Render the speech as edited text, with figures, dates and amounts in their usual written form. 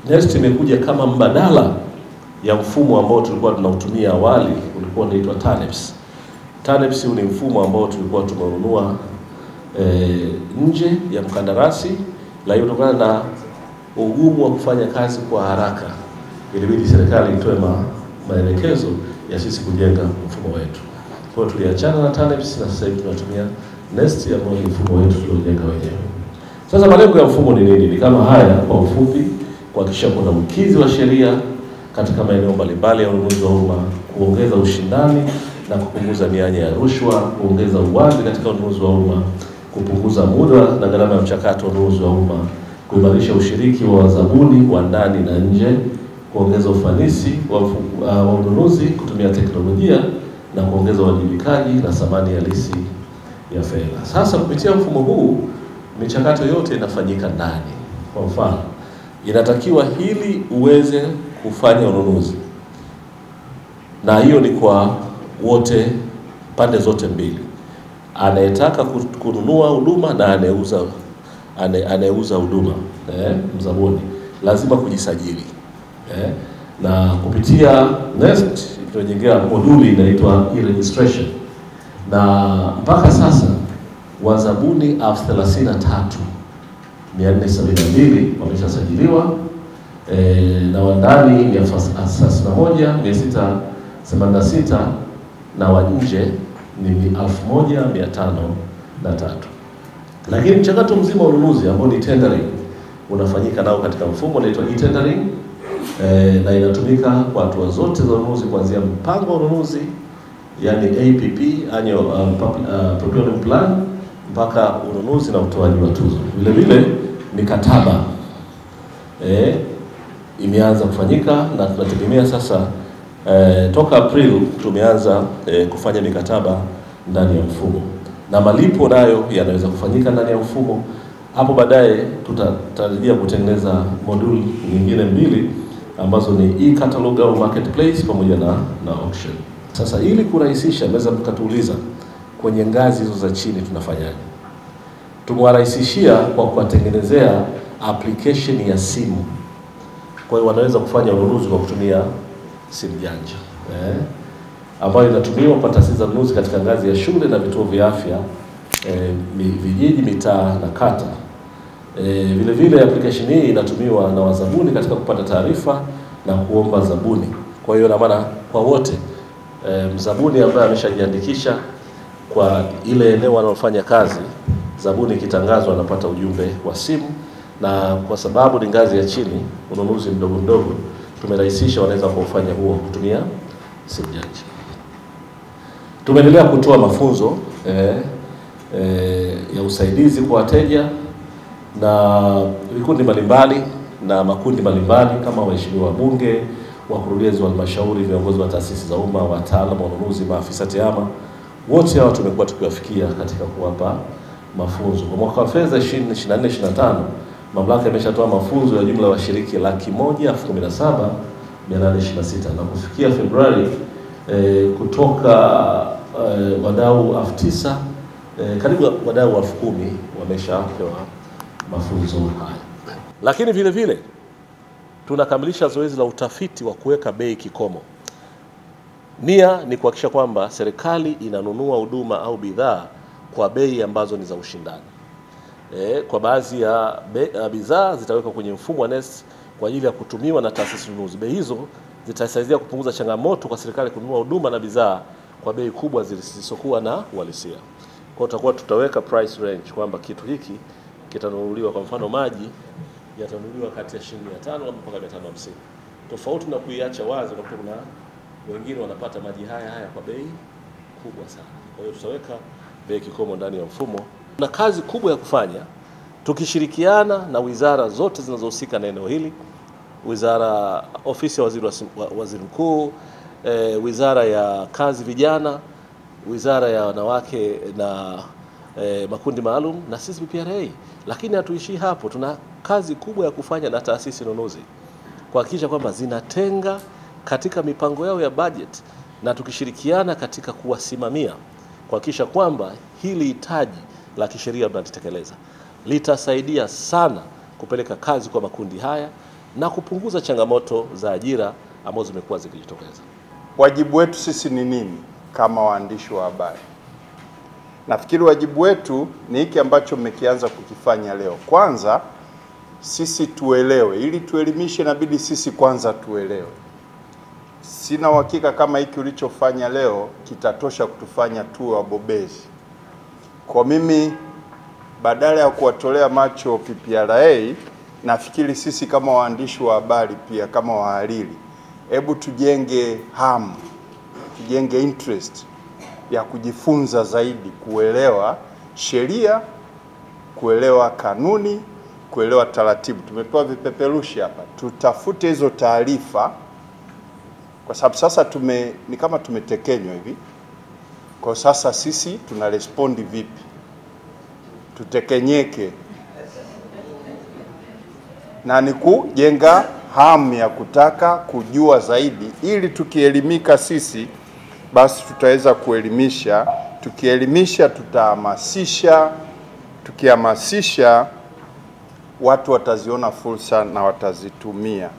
NeST imekuja kama mbadala ya mfumo ambao tulikuwa tunautumia awali, ulikuwa unaitwa TANEPS. TANEPS ni mfumo ambao tulikuwa tumeununua nje ya mkandarasi, lakini kutokana na ugumu wa kufanya kazi kwa haraka, ilibidi serikali itoe maelekezo ya sisi kujenga mfumo wetu. Kwa hiyo tuliachana na TANEPS na sasa hivi tunatumia NeST ambayo ni mfumo wetu tuliojenga wenyewe. Sasa malengo ya mfumo ni nini? Ni kama haya kwa ufupi: kuhakikisha kuna ukizi wa sheria katika maeneo mbalimbali ya ununuzi wa umma, kuongeza ushindani na kupunguza mianya ya rushwa, kuongeza uwazi katika ununuzi wa umma, kupunguza muda na gharama ya mchakato wa ununuzi wa umma, kuimarisha ushiriki wa wazabuni wa ndani na nje, kuongeza ufanisi wa ununuzi kutumia teknolojia na kuongeza uwajibikaji na thamani halisi ya fedha. Sasa kupitia mfumo huu michakato yote inafanyika ndani. Kwa mfano, inatakiwa hili uweze kufanya ununuzi, na hiyo ni kwa wote, pande zote mbili, anayetaka kununua huduma na anayeuza huduma, mzabuni lazima kujisajili. Na kupitia NeST tunajengea moduli inaitwa e-registration, na mpaka sasa wazabuni 33,472 wameshasajiliwa, na wandani 31,686 na wa nje ni 1,503. Lakini mchakato mzima wa ununuzi ambao ni tendering unafanyika nao katika mfumo unaitwa e-tendering, na inatumika kwa hatua zote za ununuzi kuanzia mpango wa ununuzi, yani APP, annual procurement plan, mpaka ununuzi na utoaji wa tuzo. Vile vile mikataba imeanza kufanyika, na tunategemea sasa toka April tumeanza kufanya mikataba ndani ya mfumo, na malipo nayo yanaweza kufanyika ndani ya mfumo. Hapo baadaye tutatarajia kutengeneza moduli nyingine mbili ambazo ni e-catalog au marketplace pamoja na auction. Sasa ili kurahisisha, mnaweza mkatuuliza kwenye ngazi hizo za chini tunafanyaje? Tumewarahisishia kwa kuwatengenezea application ya simu. Kwa hiyo wanaweza kufanya ununuzi kwa kutumia simu janja, ambayo inatumiwa kwa taasisi za ununuzi katika ngazi ya shule na vituo vya afya, vijiji, mitaa na kata. Vile vile application hii inatumiwa na wazabuni katika kupata taarifa na kuomba zabuni. Kwa hiyo na maana kwa wote, mzabuni ambaye ameshajiandikisha kwa ile eneo analofanya kazi, zabuni ikitangazwa anapata ujumbe wa simu, na kwa sababu ni ngazi ya chini, ununuzi mdogo mdogo, tumerahisisha, wanaweza kufanya huo kutumia simu janja. Tumeendelea kutoa mafunzo ya usaidizi kwa wateja na vikundi mbalimbali na makundi mbalimbali kama waheshimiwa wabunge, wakurugenzi wa halmashauri, viongozi wa taasisi za umma, wataalamu wa ununuzi, maafisa tehama. Wote hao tumekuwa tukiwafikia katika kuwapa mafunzo. Kwa mwaka wa fedha 2024/25 mamlaka imeshatoa mafunzo ya jumla washiriki 117,826, na kufikia Februari kutoka wadau 9,000 karibu wadau 10,000 wameshapewa mafunzo haya. Lakini vile vile tunakamilisha zoezi la utafiti wa kuweka bei kikomo. Nia ni kuhakikisha kwamba serikali inanunua huduma au bidhaa kwa bei ambazo ni za ushindani. Kwa baadhi ya bidhaa zitawekwa kwenye mfumo wa NeST kwa ajili ya kutumiwa na taasisi ununuzi. Bei hizo zitasaidia kupunguza changamoto kwa serikali kununua huduma na bidhaa kwa bei kubwa zisizokuwa na uhalisia. Kwa tutakuwa tutaweka price range kwamba kitu hiki kitanunuliwa, kwa mfano maji yatanunuliwa kati ya shilingi 500 mpaka 550. Tofauti na kuiacha wazi, kwa kuna wengine wanapata maji haya kwa bei kubwa sana. Kwa hiyo tutaweka bei kikomo ndani ya mfumo. Na kazi kubwa ya kufanya tukishirikiana na wizara zote zinazohusika na eneo hili, wizara, ofisi ya waziri mkuu, wizara ya kazi vijana, wizara ya wanawake na makundi maalum, na sisi PPRA. Lakini hatuishii hapo, tuna kazi kubwa ya kufanya na taasisi nunuzi kuhakikisha kwamba zinatenga katika mipango yao ya budget, na tukishirikiana katika kuwasimamia kuhakikisha kwamba hili hitaji la kisheria tunalitekeleza. Litasaidia sana kupeleka kazi kwa makundi haya na kupunguza changamoto za ajira ambazo zimekuwa zikijitokeza. Wajibu wetu sisi ni nini kama waandishi wa habari? Nafikiri wajibu wetu ni hiki ambacho mmekianza kukifanya leo. Kwanza sisi tuelewe, ili tuelimishe inabidi sisi kwanza tuelewe. Sina uhakika kama hiki ulichofanya leo kitatosha kutufanya tuwe wabobezi. Kwa mimi, badala ya kuwatolea macho PPRA, nafikiri sisi kama waandishi wa habari pia kama wahariri, hebu tujenge hamu, tujenge interest ya kujifunza zaidi, kuelewa sheria, kuelewa kanuni, kuelewa taratibu. Tumepewa vipeperushi hapa, tutafute hizo taarifa, kwa sababu sasa ni kama tumetekenywa hivi. Kwa sasa sisi tuna respondi vipi? Tutekenyeke, na ni kujenga hamu ya kutaka kujua zaidi, ili tukielimika sisi basi tutaweza kuelimisha. Tukielimisha tutahamasisha, tukihamasisha watu wataziona fursa na watazitumia.